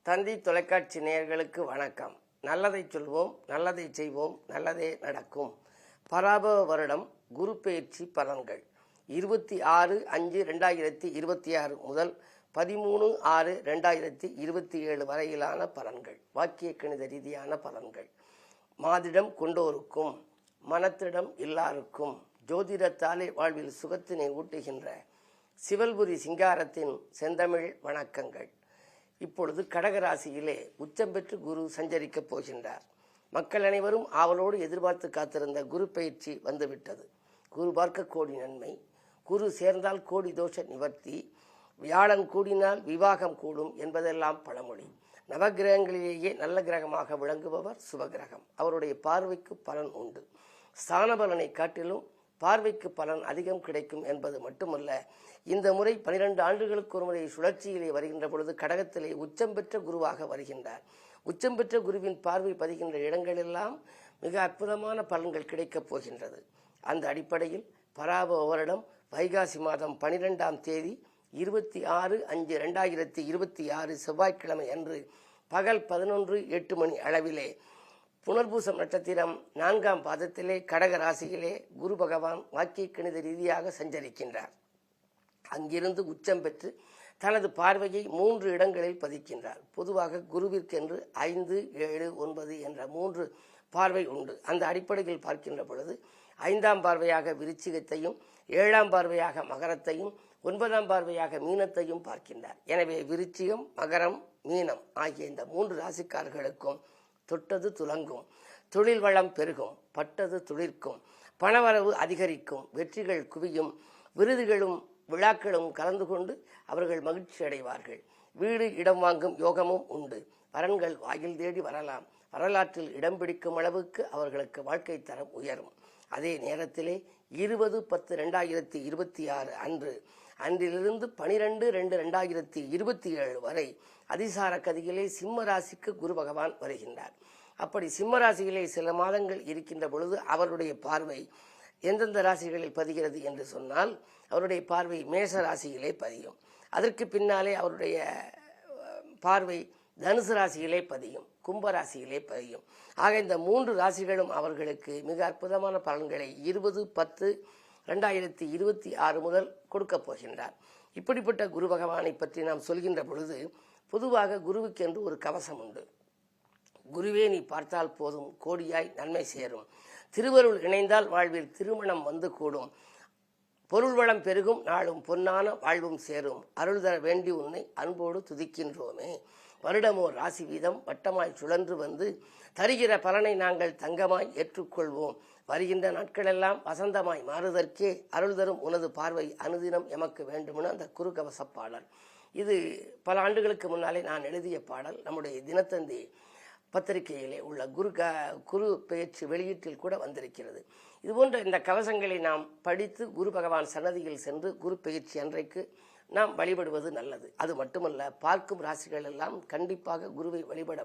தந்தி தொலைக்காட்சி நேயர்களுக்கு வணக்கம். நல்லதை சொல்வோம், நல்லதை செய்வோம், நல்லதே நடக்கும். பராபவ வருடம் குரு பெயர்ச்சி பலன்கள் 26/5/2026 முதல் 13/6/2027 வரையிலான பலன்கள். வாக்கிய கணித ரீதியான பலன்கள். மாதிடம் கொண்டோருக்கும் மனத்திடம் எல்லாருக்கும் ஜோதிடத்தாலே வாழ்வில் சுகத்தினை ஊட்டுகின்ற சிவல்புரி சிங்காரத்தின் செந்தமிழ் வணக்கங்கள். இப்பொழுது கடகராசியிலே உச்சம் பெற்று குரு சஞ்சரிக்கப் போகின்றார். மக்கள் அனைவரும் ஆவலோடு எதிர்பார்த்து காத்திருந்த குரு பயிற்சி வந்துவிட்டது. குரு பார்க்க கோடி நன்மை, குரு சேர்ந்தால் கோடி தோஷ நிவர்த்தி, வியாழன் கூடினால் விவாகம் கூடும் என்பதெல்லாம் பழமொழி. நவகிரகங்களிலேயே நல்ல கிரகமாக விளங்குபவர் சுபகிரகம். அவருடைய பார்வைக்கு பலன் உண்டு. ஸ்தான பலனை காட்டிலும் பார்வைக்கு பலன் அதிகம் கிடைக்கும் என்பது மட்டுமல்ல, இந்த முறை 12 ஆண்டுகளுக்கு ஒரு முறை சுழற்சியிலே வருகின்ற பொழுது கடகத்திலே உச்சம் பெற்ற குருவாக வருகின்றார். உச்சம் பெற்ற குருவின் பார்வை பதிகின்ற இடங்களெல்லாம் மிக அற்புதமான பலன்கள் கிடைக்கப் போகின்றது. அந்த அடிப்படையில் பராபவ வருடம் வைகாசி மாதம் 12ஆம் தேதி 26/5/2026 செவ்வாய்க்கிழமை அன்று பகல் 11:08 அளவிலே புனர்பூசம் நட்சத்திரம் 4ஆம் பாதத்திலே கடக ராசியிலே குரு பகவான் வாக்கிய கணித ரீதியாக சஞ்சரிக்கின்றார். அங்கிருந்து உச்சம் பெற்று தனது பார்வையை 3 இடங்களில் பதிக்கின்றார். பொதுவாக குருவிற்கென்று 5, 7, 9 என்ற 3 பார்வை உண்டு. அந்த அடிப்படையில் பார்க்கின்ற பொழுது 5ஆம் பார்வையாக விருச்சிகத்தையும், 7ஆம் பார்வையாக மகரத்தையும், 9ஆம் பார்வையாக மீனத்தையும் பார்க்கின்றார். எனவே விருச்சிகம், மகரம், மீனம் ஆகிய இந்த 3 ராசிக்காரர்களுக்கும் தொட்டது துலங்கும், தொழில் வளம் பெருகும், பட்டது துளிர்க்கும், பணவரவு அதிகரிக்கும், வெற்றிகள் குவியும், விருதுகளும் விழாக்களும் கலந்து கொண்டு அவர்கள் மகிழ்ச்சி அடைவார்கள். வீடு இடம் வாங்கும் யோகமும் உண்டு. வரன்கள் வாயில் தேடி வரலாம். வரலாற்றில் இடம் பிடிக்கும் அளவுக்கு அவர்களுக்கு வாழ்க்கை தரம் உயரும். அதே நேரத்திலே 20/10/2026 அன்றிலிருந்து 12/2/2027 வரை அதிசார கதியிலே சிம்ம ராசிக்கு குரு பகவான் வருகின்றார். அப்படி சிம்ம ராசியிலே சில மாதங்கள் இருக்கின்ற பொழுது அவருடைய பார்வை எந்தெந்த ராசிகளில் பதிகிறது என்று சொன்னால், அவருடைய பார்வை மேஷ ராசியிலே பதியும். அதற்கு பின்னாலே அவருடைய பார்வை தனுசு ராசியிலே பதியும், கும்பராசியிலே பதியும். ஆக இந்த 3 ராசிகளும் அவர்களுக்கு மிக அற்புதமான பலன்களை 20/10/2026 முதல் கொடுக்கப் போகின்றார். இப்படிப்பட்ட குரு பகவானை பற்றி நாம் சொல்கின்ற பொழுது பொதுவாக குருவுக்கென்று ஒரு கவசம் உண்டு. குருவே நீ பார்த்தால் போதும், கோடியாய் நன்மை சேரும். திருவருள் இணைந்தால் வாழ்வில் திருமணம் வந்து கூடும். பொருள் வளம் பெருகும், நாளும் பொன்னான வாழ்வும் சேரும். அருள் தர வேண்டி உன்னை அன்போடு துதிக்கின்றோமே. வருடமோ ராசி வீதம் வட்டமாய் சுழன்று வந்து தருகிற பலனை நாங்கள் தங்கமாய் ஏற்றுக்கொள்வோம். வருகின்ற நாட்களெல்லாம் வசந்தமாய் மாறுதற்கே அருள் தரும் உனது பார்வை அனுதினம் எமக்கு வேண்டுமென அந்த குரு கவச பாடல். இது பல ஆண்டுகளுக்கு முன்னாலே நான் எழுதிய பாடல். நம்முடைய தினத்தந்தி பத்திரிகையிலே உள்ள குரு பெயர்ச்சி வெளியீட்டில் கூட வந்திருக்கிறது. இதுபோன்ற இந்த கவசங்களை நாம் படித்து குரு பகவான் சன்னதியில் சென்று குரு பெயர்ச்சி அன்றைக்கு நாம் வழிபடுவது நல்லது. அது மட்டுமல்ல, பார்க்கும் ராசிகள் எல்லாம் கண்டிப்பாக குருவை வழிபட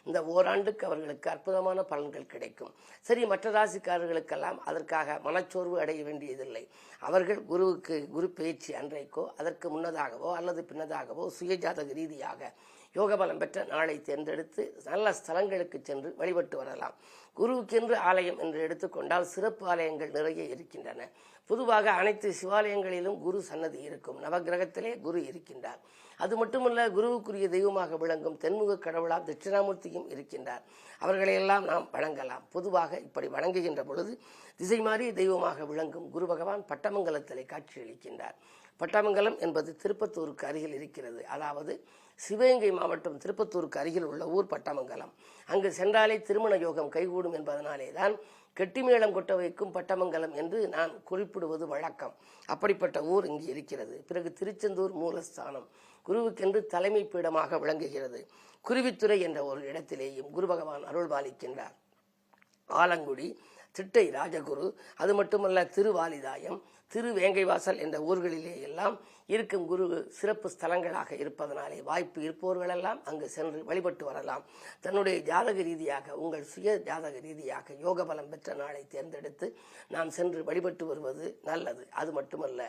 இந்த ஓராண்டுக்கு அவர்களுக்கு அற்புதமான பலன்கள் கிடைக்கும். சரி, மற்ற ராசிக்காரர்களுக்கெல்லாம் அதற்காக மனச்சோர்வு அடைய வேண்டியதில்லை. அவர்கள் குரு பெயர்ச்சி அன்றைக்கோ அதற்கு முன்னதாகவோ அல்லது பின்னதாகவோ சுயஜாதக ரீதியாக யோகபலம் பெற்ற நாளை தேர்ந்தெடுத்து நல்ல ஸ்தலங்களுக்கு சென்று வழிபட்டு வரலாம். குருவுக்கென்று ஆலயம் என்று எடுத்துக்கொண்டால் சிறப்பு ஆலயங்கள் நிறைய இருக்கின்றன. பொதுவாக அனைத்து சிவாலயங்களிலும் குரு சன்னதி இருக்கும். நவகிரகத்திலே குரு இருக்கின்றார். அது மட்டுமல்ல, குருவுக்குரிய தெய்வமாக விளங்கும் தென்முக கடவுளாம் தட்சிணாமூர்த்தியும் இருக்கின்றார். அவர்களையெல்லாம் நாம் வணங்கலாம். பொதுவாக இப்படி வணங்குகின்ற பொழுது திசை மாறி தெய்வமாக விளங்கும் குரு பகவான் பட்டமங்கலத்திலே காட்சியளிக்கின்றார். பட்டமங்கலம் என்பது திருப்பத்தூருக்கு அருகில் இருக்கிறது. அதாவது சிவகங்கை மாவட்டம் திருப்பத்தூருக்கு அருகில் உள்ள ஊர் பட்டமங்கலம். அங்கு சென்றாலே திருமண யோகம் கைகூடும் என்பதனாலே தான் கெட்டிமேளம் கொட்ட வைக்கும் பட்டமங்கலம் என்று நான் குறிப்பிடுவது வழக்கம். அப்படிப்பட்ட ஊர் இங்கு இருக்கிறது. பிறகு திருச்செந்தூர் மூலஸ்தானம் குருவுக்கென்று தலைமை பீடமாக விளங்குகிறது. குருவித்துறை என்ற ஒரு இடத்திலேயும் குரு பகவான் அருள் பாலிக்கின்றார். ஆலங்குடி, திட்டை ராஜகுரு, அது மட்டுமல்ல திருவாலிதாயம், திருவேங்கைவாசல் என்ற ஊர்களிலே எல்லாம் இருக்கும் குரு சிறப்பு ஸ்தலங்களாக இருப்பதனாலே வாய்ப்பு இருப்பவர்களெல்லாம் அங்கு சென்று வழிபட்டு வரலாம். தன்னுடைய ஜாதக ரீதியாக உங்கள் சுய ஜாதக ரீதியாக யோக பலம் பெற்ற நாளை தேர்ந்தெடுத்து நாம் சென்று வழிபட்டு வருவது நல்லது. அது மட்டுமல்ல,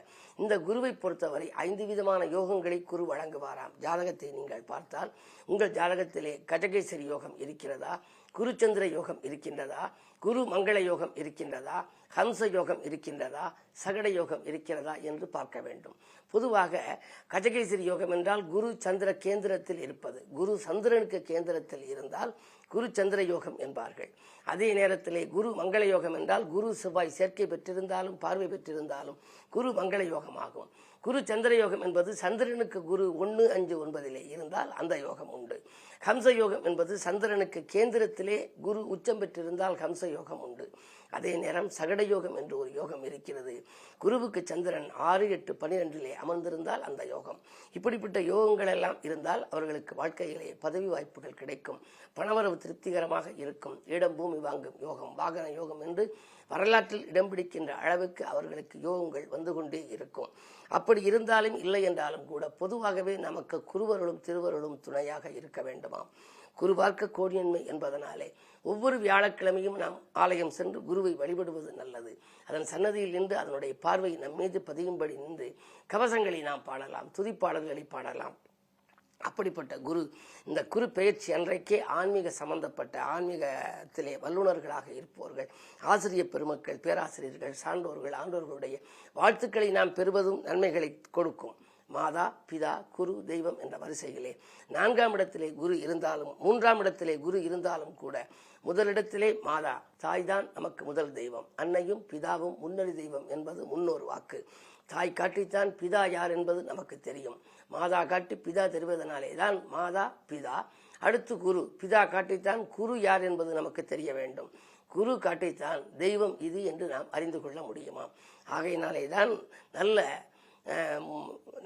இந்த குருவை பொறுத்தவரை 5 விதமான யோகங்களை குரு வழங்குவாராம். ஜாதகத்தை நீங்கள் பார்த்தால் உங்கள் ஜாதகத்திலே கஜகேசரி யோகம் இருக்கிறதா, குருச்சந்திர யோகம் இருக்கின்றதா, குரு மங்கள யோகம் இருக்கின்றதா, ஹம்ச யோகம் இருக்கின்றதா, சகட யோகம் இருக்கிறதா என்று பார்க்க வேண்டும். பொதுவாக கஜகேசரி யோகம் என்றால் குரு சந்திர கேந்திரத்தில் இருப்பது. குரு சந்திரனுக்கு கேந்திரத்தில் இருந்தால் குரு சந்திர யோகம் என்பார்கள். அதே நேரத்திலே குரு மங்கள யோகம் என்றால் குரு செவ்வாய் சேர்க்கை பெற்றிருந்தாலும் பார்வை பெற்றிருந்தாலும் குரு மங்கள யோகம் ஆகும். குரு சந்திர யோகம் என்பது சந்திரனுக்கு குரு 1, 5, 9 இருந்தால் அந்த யோகம் உண்டு. ஹம்ச யோகம் என்பது சந்திரனுக்கு கேந்திரத்திலே குரு உச்சம் பெற்றிருந்தால் ஹம்ச யோகம் உண்டு. அதே நேரம் சகட யோகம் என்று ஒரு யோகம் இருக்கிறது. குருவுக்கு சந்திரன் 6, 8, 12 அமர்ந்திருந்தால் அந்த யோகம். இப்படிப்பட்ட யோகங்கள் எல்லாம் இருந்தால் அவர்களுக்கு வாழ்க்கையிலே பதவி வாய்ப்புகள் கிடைக்கும், பணவரவு திருப்திகரமாக இருக்கும், இடம் பூமி வாங்கும் யோகம், வாகன யோகம் என்று வரலாற்றில் இடம் பிடிக்கின்ற அளவுக்கு அவர்களுக்கு யோகங்கள் வந்து கொண்டே இருக்கும். அப்படி இருந்தாலும் இல்லை என்றாலும் கூட பொதுவாகவே நமக்கு குருவருளும் திருவருளும் துணையாக இருக்க வேண்டுமாம். குரு பார்க்க கோடியன்மை என்பதனாலே ஒவ்வொரு வியாழக்கிழமையும் நாம் ஆலயம் சென்று குருவை வழிபடுவது நல்லது. அதன் சன்னதியில் நின்று அதனுடைய பார்வை நம் மீது பதியும்படி நின்று கவசங்களை நாம் பாடலாம், துதிப்பாடல்களை பாடலாம். அப்படிப்பட்ட குரு இந்த குரு பெயர்ச்சி அன்றைக்கே ஆன்மீக சம்பந்தப்பட்ட ஆன்மீகத்திலே வல்லுநர்களாக இருப்பவர்கள், ஆசிரியர் பெருமக்கள், பேராசிரியர்கள், சான்றோர்கள், ஆண்டோர்களுடைய வாழ்த்துக்களை நாம் பெறுவதும் நன்மைகளை கொடுக்கும். மாதா, பிதா, குரு, தெய்வம் என்ற வரிசையிலே 4ஆம் இடத்திலே குரு இருந்தாலும் 3ஆம் இடத்திலே குரு இருந்தாலும் கூட முதலிடத்திலே மாதா தாய்தான் நமக்கு முதல் தெய்வம். அன்னையும் பிதாவும் முன்னணி தெய்வம் என்பது முன்னோர் வாக்கு. தாய் காட்டித்தான் பிதா யார் என்பது நமக்கு தெரியும். மாதா காட்டி பிதா தெரிவதனாலே தான் மாதா பிதா. அடுத்து குரு, பிதா காட்டித்தான் குரு யார் என்பது நமக்கு தெரிய வேண்டும். குரு காட்டித்தான் தெய்வம் இது என்று நாம் அறிந்து கொள்ள முடியுமா? ஆகையினாலே தான்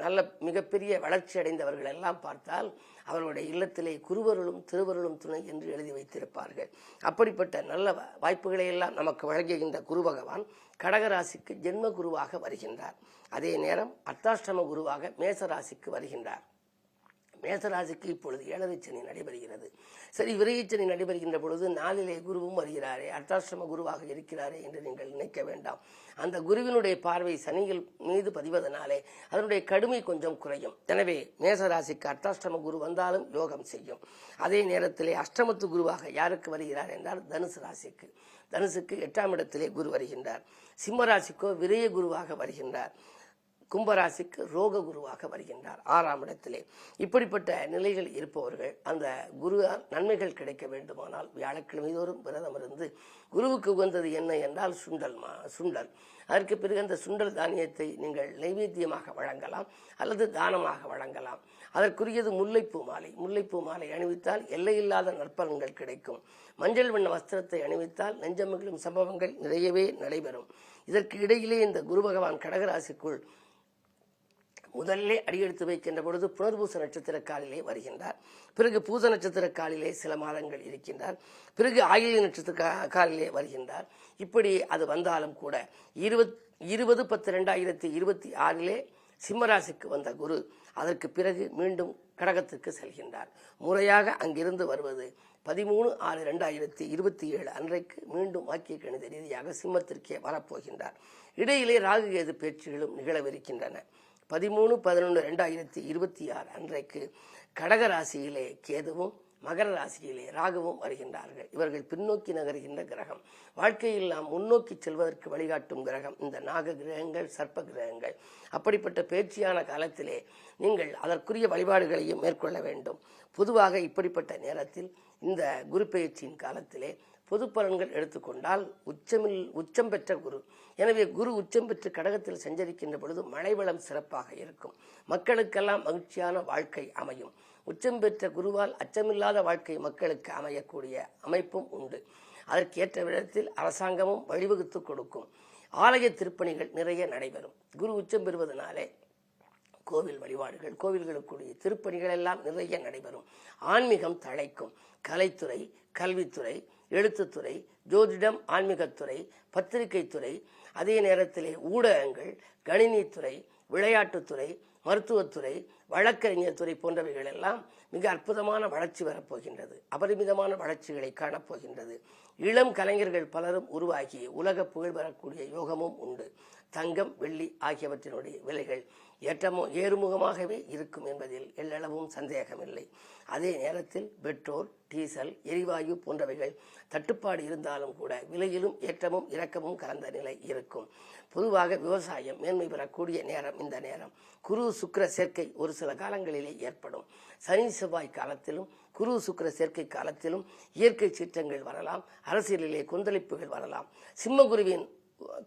நல்ல மிகப்பெரிய வளர்ச்சி அடைந்தவர்கள் எல்லாம் பார்த்தால் அவர்களுடைய இல்லத்திலே குருவருளும் திருவருளும் துணை என்று எழுதி வைத்திருப்பார்கள். அப்படிப்பட்ட நல்ல வாய்ப்புகளை எல்லாம் நமக்கு வழங்குகின்ற குரு பகவான் கடகராசிக்கு ஜென்ம குருவாக வருகின்றார். அதே நேரம் அர்த்தாஷ்டம குருவாக மேசராசிக்கு வருகின்றார். மேசராசிக்கு இப்பொழுது 7ரை சனி நடைபெறுகிறது. சரி, விரைச்சனி நடைபெறுகின்ற பொழுது 4லே குருவும் வருகிறாரே, அர்த்தாஷ்டம குருவாக இருக்கிறாரே என்று நீங்கள் நினைக்க வேண்டாம். அந்த குருவினுடைய பார்வை சனியில் மீது பதிவதனாலே அதனுடைய கடுமை கொஞ்சம் குறையும். எனவே மேசராசிக்கு அர்த்தாஷ்டம குரு வந்தாலும் யோகம் செய்யும். அதே நேரத்திலே அஷ்டமத்து குருவாக யாருக்கு வருகிறார் என்றால் தனுசு ராசிக்கு. தனுசுக்கு 8ஆம் இடத்திலே குரு வருகின்றார். சிம்மராசிக்கோ விரய குருவாக வருகின்றார். கும்பராசிக்கு ரோக குருவாக வருகின்றார் 6ஆம் இடத்திலே. இப்படிப்பட்ட நிலைகள் இருப்பவர்கள் அந்த குரு நன்மைகள் கிடைக்க வேண்டுமானால் வியாழக்கிழமை தோறும் விரதம் இருந்து குருவுக்கு உகந்தது என்ன என்றால் சுண்டல். அதற்கு பிறகு அந்த சுண்டல் தானியத்தை நீங்கள் நைவேத்தியமாக வழங்கலாம் அல்லது தானமாக வழங்கலாம். அதற்குரியது முல்லைப்பூ மாலை. முல்லைப்பூ மாலை அணிவித்தால் எல்லையில்லாத நற்பலன்கள் கிடைக்கும். மஞ்சள் வண்ண வஸ்திரத்தை அணிவித்தால் நெஞ்சமகிழும் சம்பவங்கள் நிறையவே நடைபெறும். இதற்கு இடையிலே இந்த குரு பகவான் கடகராசிக்குள் முதல்ல அடியெடுத்து வைக்கின்ற பொழுது புனர்பூச நட்சத்திர காலிலே வருகின்றார். பிறகு பூச நட்சத்திர காலிலே சில மாதங்கள் இருக்கின்றார். பிறகு ஆயில்ய நட்சத்திர காலிலே வருகின்றார். இப்படி அது வந்தாலும் கூட 20/10/2026 சிம்மராசிக்கு வந்த குரு அதற்கு பிறகு மீண்டும் கடகத்துக்கு செல்கின்றார். முறையாக அங்கிருந்து வருவது 13/6/2027 அன்றைக்கு மீண்டும் வாக்கிய கணித ரீதியாக சிம்மத்திற்கே வரப்போகின்றார். இடையிலே ராகு கேது பேச்சுகளும் நிகழவிருக்கின்றன. 13/11/2026 அன்றைக்கு கடக ராசியிலே கேதுவும் மகர ராசியிலே ராகுவும் வருகின்றார்கள். இவர்கள் பின்னோக்கி நகர்கின்ற கிரகம். வாழ்க்கையில் நாம் முன்னோக்கி செல்வதற்கு வழிகாட்டும் கிரகம் இந்த நாக கிரகங்கள், சர்ப்ப கிரகங்கள். அப்படிப்பட்ட பேச்சியான காலத்திலே நீங்கள் அதற்குரிய வழிபாடுகளையும் மேற்கொள்ள வேண்டும். பொதுவாக இப்படிப்பட்ட நேரத்தில் இந்த குரு பெயர்ச்சியின் காலத்திலே பொது பலன்கள் எடுத்துக்கொண்டால் உச்சம் பெற்ற குரு. எனவே குரு உச்சம் பெற்று கடகத்தில் சஞ்சரிக்கின்ற பொழுது மழை வளம் சிறப்பாக இருக்கும். மக்களுக்கெல்லாம் மகிழ்ச்சியான வாழ்க்கை அமையும். உச்சம் பெற்ற குருவால் அச்சமில்லாத வாழ்க்கை மக்களுக்கு அமையக்கூடிய அமைப்பும் உண்டு. அதற்கேற்ற விதத்தில் அரசாங்கமும் வழிவகுத்து கொடுக்கும். ஆலய திருப்பணிகள் நிறைய நடைபெறும். குரு உச்சம் பெறுவதனாலே கோவில் வழிபாடுகள், கோவில்களுக்குரிய திருப்பணிகள் எல்லாம் நிறைய நடைபெறும். ஆன்மீகம் தழைக்கும். கலைத்துறை, கல்வித்துறை, எழுத்துத்துறை, ஜோதிடம், ஆன்மீகத்துறை, பத்திரிகைத்துறை, அதே நேரத்திலே ஊடகங்கள், கணினித்துறை, விளையாட்டுத்துறை, மருத்துவத்துறை, வழக்கறிஞர் துறை போன்றவைகள் எல்லாம் மிக அற்புதமான வளர்ச்சி வரப்போகின்றது. அபரிமிதமான வளர்ச்சிகளை காணப்போகின்றது. இளம் கலைஞர்கள் பலரும் உருவாகி உலக புகழ் பெறக்கூடிய யோகமும் உண்டு. தங்கம், வெள்ளி ஆகியவற்றினுடைய விலைகள் ஏறுமுகமாகவே இருக்கும் என்பதில் எள்ளளவும் சந்தேகமில்லை. அதே நேரத்தில் பெட்ரோல், டீசல், எரிவாயு போன்றவைகள் தட்டுப்பாடு இருந்தாலும் கூட விலையிலும் ஏற்றமும் இறக்கமும் கலந்த நிலை இருக்கும். பொதுவாக விவசாயம் மேன்மை பெறக்கூடிய நேரம் இந்த நேரம். குரு சுக்கிர சேர்க்கை ஒரு சில காலங்களிலே ஏற்படும். சனி செவ்வாய் காலத்திலும் குரு சுக்கிர சேர்க்கை காலத்திலும் இயற்கை சீற்றங்கள் வரலாம். அரசியலிலே கொந்தளிப்புகள் வரலாம். சிம்மகுருவின்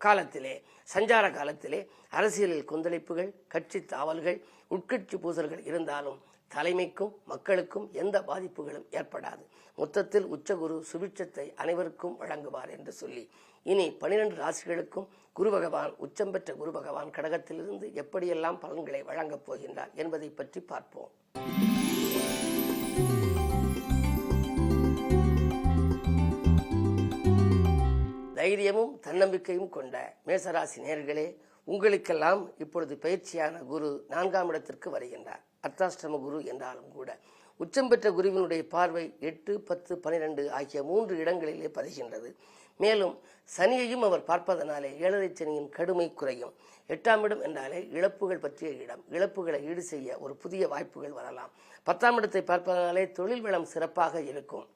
காலத்திலே, சஞ்சார காலத்திலே அரசியலில் கொந்தளிப்புகள், கட்சி தாவல்கள், உட்கட்சி பூசல்கள் இருந்தாலும் தலைமைக்கும் மக்களுக்கும் எந்த பாதிப்புகளும் ஏற்படாது. மொத்தத்தில் உச்சகுரு சுபிட்சத்தை அனைவருக்கும் வழங்குவார் என்று சொல்லி இனி 12 ராசிகளுக்கும் குரு பகவான், உச்சம் பெற்ற குரு பகவான் கடகத்திலிருந்து எப்படியெல்லாம் பலன்களை வழங்கப் போகின்றார் என்பதை பற்றி பார்ப்போம். தைரியமும் தன்னம்பிக்கையும் கொண்ட மேசராசி நேயர்களே, உங்களுக்கெல்லாம் இப்பொழுது பயிற்சியான குரு 4ஆம் இடத்திற்கு வருகின்றார். அர்த்தாஷ்டம குரு என்றாலும் கூட உச்சம் பெற்ற குருவினுடைய பார்வை 8, 10, 12 ஆகிய 3 இடங்களிலே பதிகின்றது. மேலும் சனியையும் அவர் பார்ப்பதனாலே 7ரை சனியின் கடுமை குறையும். 8ஆம் இடம் என்றாலே இழப்புகள் பற்றிய இடம். இழப்புகளை ஈடு செய்ய ஒரு புதிய வாய்ப்புகள் வரலாம். 10ஆம் இடத்தை பார்ப்பதனாலே தொழில் வளம் சிறப்பாக இருக்கும்.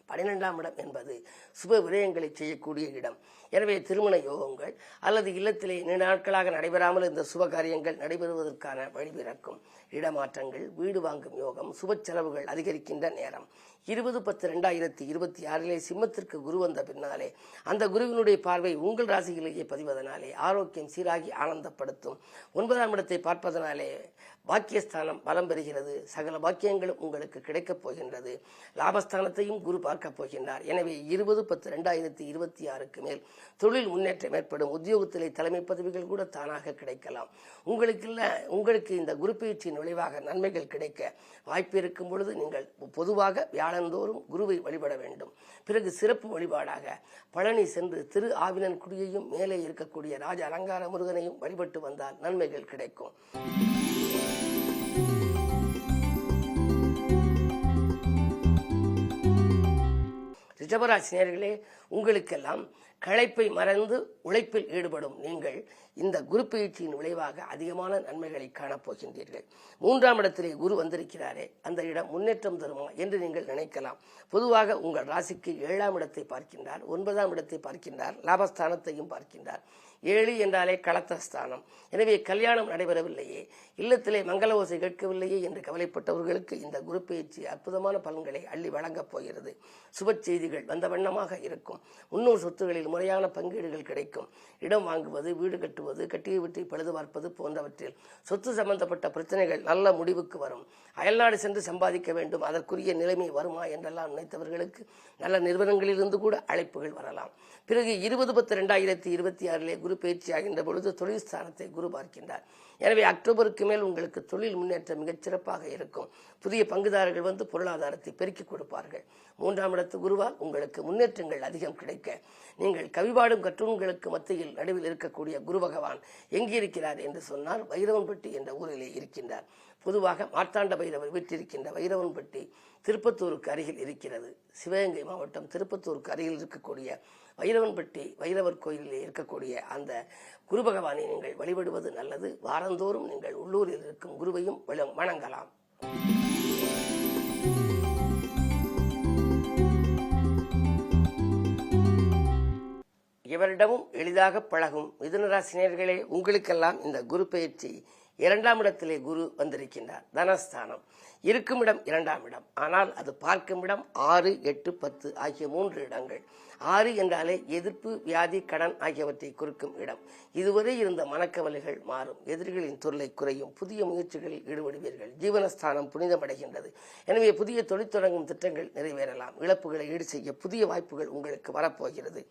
12ஆம் இடம் என்பது சுப விரயங்களை செய்யக்கூடிய இடம். எனவே திருமண யோகங்கள் அல்லது இல்லத்திலே நீண்ட நாட்களாக நடைபெறாமல் இந்த சுப காரியங்கள் நடைபெறுவதற்கான வழிபிறக்கும். இடமாற்றங்கள், வீடு வாங்கும் யோகம், சுப செலவுகள் அதிகரிக்கின்ற நேரம். 20/10/2026 சிம்மத்திற்கு குரு வந்த பின்னாலே அந்த குருவினுடைய பார்வை உங்கள் ராசியிலேயே பதிவதனாலே ஆரோக்கியம் சீராகி ஆனந்தப்படுத்தும். 9ஆம் இடத்தை பார்ப்பதனாலே பாக்கியஸ்தானம் பலம் பெறுகிறது. சகல பாக்கியங்களும் உங்களுக்கு கிடைக்கப் போகின்றது. லாபஸ்தானத்தையும் குரு பார்க்க போகின்றார். எனவே 20/10/2026 மேல் தொழில் முன்னேற்றம் ஏற்படும். உத்தியோகத்திலே தலைமை பதவிகள் கூட தானாக கிடைக்கலாம். உங்களுக்கு இந்த குரு பயிற்சியின் விளைவாக நன்மைகள் கிடைக்க வாய்ப்பு இருக்கும் பொழுது நீங்கள் பொதுவாக வியாழந்தோறும் குருவை வழிபட வேண்டும். பிறகு சிறப்பு வழிபாடாக பழனி சென்று திரு ஆவினன்குடியையும் மேலே இருக்கக்கூடிய ராஜ அலங்கார முருகனையும் வழிபட்டு வந்தால் நன்மைகள் கிடைக்கும். ரிஷபராசி நேயர்களே, உங்களுக்கெல்லாம் களைப்பை மறந்து உழைப்பில் ஈடுபடும் நீங்கள் இந்த குரு பயிற்சியின் விளைவாக அதிகமான நன்மைகளை காணப்போகின்றீர்கள். 3ஆம் இடத்திலே குரு வந்திருக்கிறாரே, அந்த இடம் முன்னேற்றம் தருமா என்று நீங்கள் நினைக்கலாம். பொதுவாக உங்கள் ராசிக்கு 7ஆம் இடத்தை பார்க்கின்றார், 9ஆம் இடத்தை பார்க்கின்றார், லாபஸ்தானத்தையும் பார்க்கின்றார். 7 என்றாலே களத்திரஸ்தானம். எனவே கல்யாணம் நடைபெறவில்லையே, இல்லத்திலே மங்கள ஓசை கேட்கவில்லையே என்று கவலைப்பட்டவர்களுக்கு இந்த குரு பயிற்சி அற்புதமான பலன்களை அள்ளி வழங்கப் போகிறது. சுப செய்திகள் வந்த வண்ணமாக இருக்கும். முன்னோர் சொத்துகளில் முறையான பங்கீடுகள் கிடைக்கும். இடம் வாங்குவது, வீடு கட்டுவது, கட்டியை விட்டு பழுது பார்ப்பது போன்றவற்றில் சொத்து சம்பந்தப்பட்ட பிரச்சனைகள் நல்ல முடிவுக்கு வரும். அயல்நாடு சென்று சம்பாதிக்க வேண்டும், அதற்குரிய நிலைமை வருமா என்றெல்லாம் நினைத்தவர்களுக்கு நல்ல நிறுவனங்களிலிருந்து கூட அழைப்புகள் வரலாம். பிறகு 20/10/2026 குரு பயிற்சி ஆகின்ற பொழுது தொழில் ஸ்தானத்தை குரு பார்க்கின்றார். எனவே அக்டோபருக்கு மேல் உங்களுக்கு தொழில் முன்னேற்றம் மிகச்சிறப்பாக இருக்கும். புதிய பங்குதாரர்கள் வந்து பொருளாதாரத்தை பெருக்கிக் கொடுப்பார்கள். 3ஆம் இடத்து குருவால் உங்களுக்கு முன்னேற்றங்கள் அதிகம் கிடைக்க நீங்கள் கவிபாடும் கற்றூன்களுக்கு மத்தியில் நடுவில் இருக்கக்கூடிய குரு பகவான் எங்கிருக்கிறார் என்று சொன்னால் வைரவன்பட்டி என்ற ஊரிலே இருக்கின்றார். பொதுவாக மார்த்தாண்ட பைரவர் வீற்றிருக்கின்ற வைரவன்பட்டி திருப்பத்தூருக்கு அருகில் இருக்கிறது. சிவகங்கை மாவட்டம் திருப்பத்தூருக்கு அருகில் இருக்கக்கூடிய வைரவன்பட்டி வைரவர் கோயிலிலே இருக்கக்கூடிய அந்த குரு பகவானை நீங்கள் வழிபடுவது நல்லது. வாரந்தோறும் நீங்கள் உள்ளூரில் இருக்கும் குருவையும் வணங்கலாம். எவரிடமும் எளிதாக பழகும் மிதுனராசி நேயர்களே, உங்களுக்கெல்லாம் இந்த குரு பயிற்சி 2ஆம் இடத்திலே குரு வந்திருக்கின்றார். தனஸ்தானம் இருக்கும் இடம் 2ஆம் இடம். ஆனால் அது பார்க்கும் இடம் 6, 8, 10 ஆகிய 3 இடங்கள். 6 என்றாலே எதிர்ப்பு, வியாதி, கடன் ஆகியவற்றை குறிக்கும் இடம். இதுவரை இருந்த மனக்கவலைகள் மாறும். எதிரிகளின் தொல்லை குறையும். புதிய முயற்சிகளில் ஈடுபடுவீர்கள். ஜீவனஸ்தானம் புனிதமடைகின்றது. எனவே புதிய தொழில் தொடங்கும் திட்டங்கள் நிறைவேறலாம். இழப்புகளை ஈடு செய்ய புதிய வாய்ப்புகள் உங்களுக்கு வரப்போகிறது.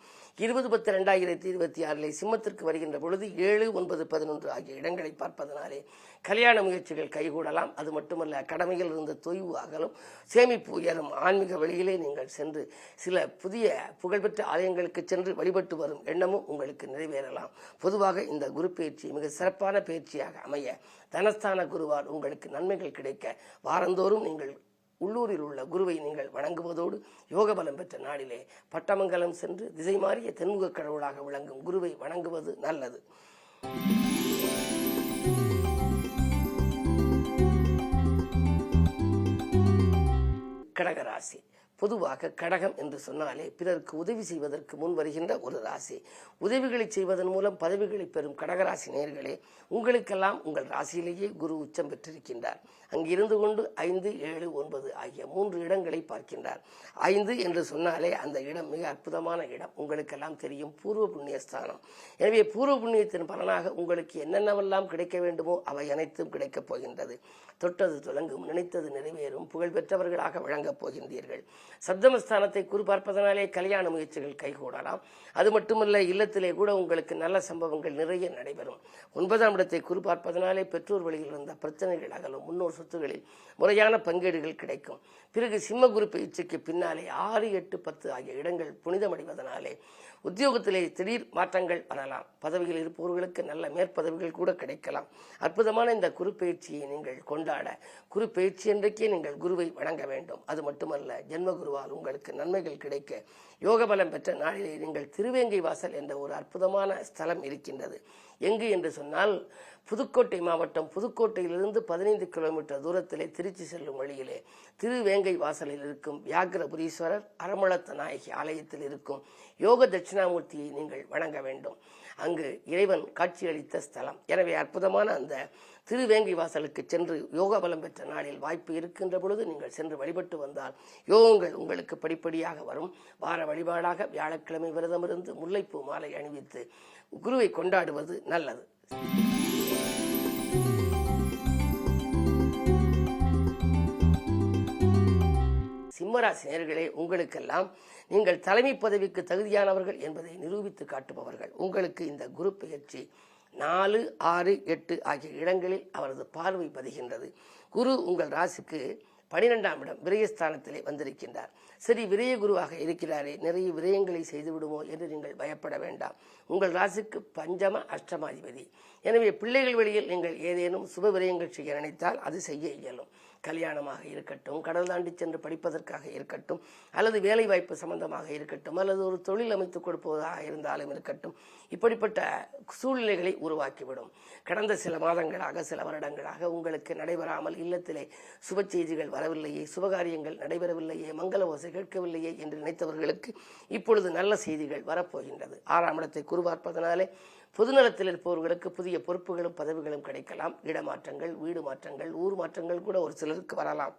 20/10/2026 சிம்மத்திற்கு வருகின்ற பொழுது 7, 9, 11 ஆகிய இடங்களை பார்ப்பதனாலே கல்யாண முயற்சிகள் கைகூடலாம். அது மட்டுமல்ல, கடமையில் வாழ்க்கையில் இருந்த தொய்வு அகலும், சேமிப்பு உயரும், ஆன்மீக வழியிலே நீங்கள் சென்று சில புதிய புகழ்பெற்ற ஆலயங்களுக்கு சென்று வழிபட்டு வரும் எண்ணமும் உங்களுக்கு நிறைவேறலாம். பொதுவாக இந்த குரு பயிற்சி மிக சிறப்பான பயிற்சியாக அமைய தனஸ்தான குருவால் உங்களுக்கு நன்மைகள் கிடைக்க வாரந்தோறும் நீங்கள் உள்ளூரில் உள்ள குருவை நீங்கள் வணங்குவதோடு யோக பலம் பெற்ற நாளிலே பட்டமங்கலம் சென்று திசை மாறிய தென்முக கடவுளாக விளங்கும் குருவை வணங்குவது நல்லது. கடகராசி. பொதுவாக கடகம் என்று சொன்னாலே பிறருக்கு உதவி செய்வதற்கு முன் வருகின்ற ஒரு ராசி. உதவிகளை செய்வதன் மூலம் பதவிகளை பெறும் கடகராசி நேயர்களே, உங்களுக்கெல்லாம் உங்கள் ராசியிலேயே குரு உச்சம் பெற்றிருக்கின்றார். அங்கிருந்து கொண்டு 5, 7, 9 ஆகிய 3 இடங்களை பார்க்கின்றார். 5 என்று சொன்னாலே அந்த இடம் மிக அற்புதமான இடம். உங்களுக்கெல்லாம் தெரியும், பூர்வ புண்ணியஸ்தானம். எனவே பூர்வ புண்ணியத்தின் பலனாக உங்களுக்கு என்னென்னவெல்லாம் கிடைக்க வேண்டுமோ அவை அனைத்தும் கிடைக்கப் போகின்றது. தொட்டது துலங்கும், நினைத்தது நிறைவேறும், புகழ்பெற்றவர்களாக விளங்கப் போகின்றீர்கள். சப்தமஸ்தானத்தை குரு பார்ப்பதனாலே கல்யாண முயற்சிகள் கைகூடலாம். அது மட்டுமல்ல, இல்லத்திலே கூட உங்களுக்கு நல்ல சம்பவங்கள் நிறைய நடைபெறும். 9ஆம் இடத்தை குரு பார்ப்பதனாலே பெற்றோர் வழியில் இருந்த பிரச்சனைகள் அகலும், முன்னோர் சொத்துகளில் முறையான பங்கீடுகள் கிடைக்கும். பிறகு சிம்ம குரு பயிற்சிக்கு பின்னாலே 6, 8, 10 ஆகிய இடங்கள் புனிதமடைவதனாலே உத்தியோகத்திலே திடீர் மாற்றங்கள் வரலாம். பதவியில் இருப்பவர்களுக்கு நல்ல மேற்பதவிகள் கூட கிடைக்கலாம். அற்புதமான இந்த குரு பயிற்சியை நீங்கள் கொண்டாட குரு பயிற்சி என்றைக்கே நீங்கள் குருவை வணங்க வேண்டும். அது மட்டுமல்ல, ஜென்ம குருவால் உங்களுக்கு நன்மைகள் கிடைக்க யோக பலம் பெற்ற நாளிலே நீங்கள் திருவேங்கை வாசல் என்ற ஒரு அற்புதமான ஸ்தலம் இருக்கின்றது. எங்கு என்று சொன்னால், புதுக்கோட்டை மாவட்டம் புதுக்கோட்டையிலிருந்து 15 கிலோமீட்டர் தூரத்திலே திருச்சி செல்லும் வழியிலே திருவேங்கை வாசலில் இருக்கும் வியாகரபுரீஸ்வரர் அரமளத்த நாயகி ஆலயத்தில் இருக்கும் யோக தட்சிணாமூர்த்தியை நீங்கள் வணங்க வேண்டும். அங்கு இறைவன் காட்சியளித்த ஸ்தலம். எனவே அற்புதமான அந்த திருவேங்கை வாசலுக்கு சென்று யோக பலம் பெற்ற நாளில் வாய்ப்பு இருக்கின்ற பொழுது நீங்கள் சென்று வழிபட்டு வந்தால் யோகங்கள் உங்களுக்கு படிப்படியாக வரும். வார வழிபாடாக வியாழக்கிழமை விரதமிருந்து முல்லைப்பூ மாலை அணிவித்து குருவை கொண்டாடுவது நல்லது. சிம்மராசி நேயர்களே, உங்களுக்கெல்லாம் நீங்கள் தலைமை பதவிக்கு தகுதியானவர்கள் என்பதை நிரூபித்து காட்டுபவர்கள். உங்களுக்கு இந்த குரு பெயர்ச்சி 4, 6, 8 ஆகிய இடங்களில் அவரது பார்வை பதிகின்றது. குரு உங்கள் ராசிக்கு 12ஆம் இடம் விரயஸ்தானத்திலே வந்திருக்கின்றார். சரி, விரய குருவாக இருக்கிறாரே, நிறைய விரயங்களை செய்து விடுமோ என்று நீங்கள் பயப்பட வேண்டாம். உங்கள் ராசிக்கு பஞ்சம அஷ்டமாதிபதி. எனவே பிள்ளைகள் வழியில் நீங்கள் ஏதேனும் சுப விரயங்கள் செய்ய நினைத்தால் அது செய்ய இயலும். கல்யாணமாக இருக்கட்டும், கடல் தாண்டி சென்று படிப்பதற்காக இருக்கட்டும், அல்லது வேலை வாய்ப்பு சம்பந்தமாக இருக்கட்டும், அல்லது ஒரு தொழில் அமைத்துக் கொடுப்பதாக இருந்தாலும் இருக்கட்டும், இப்படிப்பட்ட சூழ்நிலைகளை உருவாக்கிவிடும். கடந்த சில மாதங்களாக, சில வருடங்களாக உங்களுக்கு நடைபெறாமல் இல்லத்திலே சுப செய்திகள் வரவில்லையே, சுபகாரியங்கள் நடைபெறவில்லையே, மங்கள ஓசை கேட்கவில்லையே என்று நினைத்தவர்களுக்கு இப்பொழுது நல்ல செய்திகள் வரப்போகின்றது. 6ஆம் இடத்தை குரு பார்ப்பதனாலே பொதுநலத்தில் இருப்பவர்களுக்கு புதிய பொறுப்புகளும் பதவிகளும் கிடைக்கலாம். இடமாற்றங்கள், வீடு மாற்றங்கள், ஊர் மாற்றங்கள் கூட ஒரு சிலருக்கு வரலாம்.